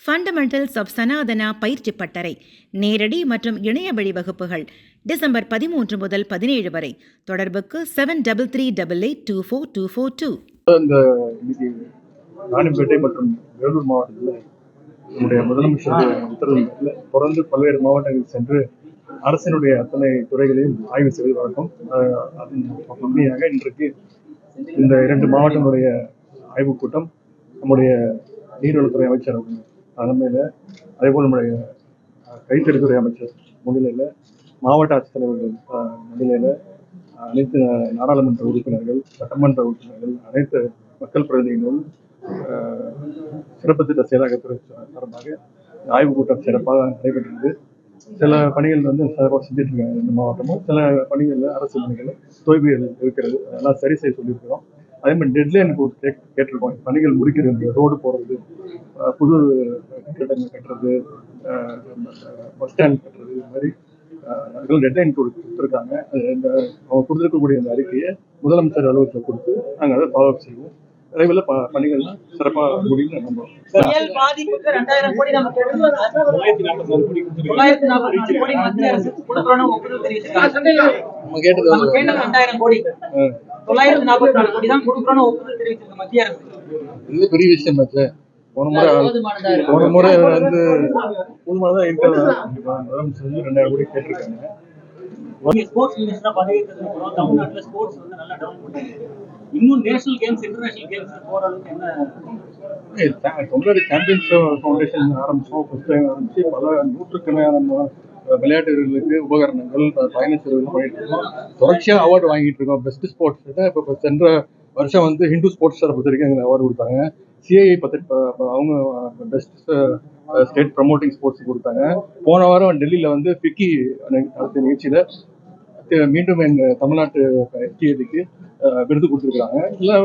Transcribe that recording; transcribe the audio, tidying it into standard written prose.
Fundamentals of Sanatana பயிற்சி பட்டறை நேரடி மற்றும் இணைய வழி வகுப்புகள் டிசம்பர் 13 முதல் 17 வரை. தொடர்புக்கு 7388824242. இந்த இன்னைக்கு ராணிப்பேட்டை மற்றும் வேலூர் மாவட்டத்தில் நம்முடைய முதலமைச்சருடைய உத்தரவில் தொடர்ந்து பல்வேறு மாவட்டங்களில் சென்று அரசினுடைய அத்தனை துறைகளையும் ஆய்வு செய்து வழக்கம். அதன் உண்மையாக இன்றைக்கு இந்த 2 மாவட்டங்களுடைய ஆய்வுக் கூட்டம் நம்முடைய நீர்வளத்துறை அமைச்சர் தலைமையில், அதேபோல் நம்முடைய கைத்தறித்துறை அமைச்சர் முன்னிலையில், மாவட்ட ஆட்சித்தலைவர்கள் முன்னிலையில், அனைத்து நாடாளுமன்ற உறுப்பினர்கள், சட்டமன்ற உறுப்பினர்கள், அனைத்து மக்கள் பிரதிநிதிகள், சிறப்பு திட்ட செயலாக்கத்துறை சார்பாக ஆய்வுக் கூட்டம் சிறப்பாக நடைபெற்றது. சில பணிகள் சிறப்பாக செஞ்சுட்டு இருக்காங்க இந்த மாவட்டமும். சில பணிகளில் அரசு பணிகள் தொய்வுகள் இருக்கிறது, அதெல்லாம் சரி செய்ய சொல்லியிருக்கிறோம். அதே மாதிரி டெட்லைன் கேட்டிருக்கோம். பணிகள் முடிக்கிறது, ரோடு போடுறது, புது கட்டிடங்கள் கட்டுறது, பஸ் ஸ்டாண்ட் கட்டுறது, இது மாதிரி டெட்லைன் கொடுத்துருக்காங்க. அவங்க கொடுத்துருக்கக்கூடிய அந்த அறிக்கையை முதலமைச்சர் அலுவலகத்தில் கொடுத்து நாங்கள் அதை ஃபாலோ அப் செய்வோம். விரைவில் பணிகள்லாம் சிறப்பாக முடியும் நம்புறோம். இது பெரிய விஷயம் ஆச்சு. போன முறை போதுமானதான் இருக்கிறது. முதலமைச்சர் 2000 கோடி கேட்டிருக்காங்க. இன்னும் நேஷனல் கேம்ஸ், இன்டர்நேஷனல் கேம்ஸ் போற அளவுக்கு என்ன தமிழ்நாடு சாம்பியன்ஸ் ஃபவுண்டேஷன் ஆரம்பிச்சோம். ஆரம்பிச்சு பல நூற்றுக்கணக்கான விளையாட்டு வீரர்களுக்கு உபகரணங்கள், பயண செலவுகள் பண்ணிட்டு இருக்கோம். தொடர்ச்சியாக அவார்டு வாங்கிட்டு இருக்கோம். பெஸ்ட் ஸ்போர்ட்ஸ் இப்போ சென்ற வருஷம் ஹிந்து ஸ்போர்ட்ஸ் பொறுத்த வரைக்கும் எங்களுக்கு அவார்டு கொடுத்தாங்க. சிஐஐ அவங்க பெஸ்ட் ஸ்டேட் ப்ரமோட்டிங் ஸ்போர்ட்ஸ் கொடுத்தாங்க. போன வாரம் டெல்லியில் ஃபிக்கி நடத்திய நிகழ்ச்சியில் மீண்டும் எங்கள் தமிழ்நாட்டு எஸ்டிஏக்கு விருது கொடுத்துருக்காங்க. இல்லை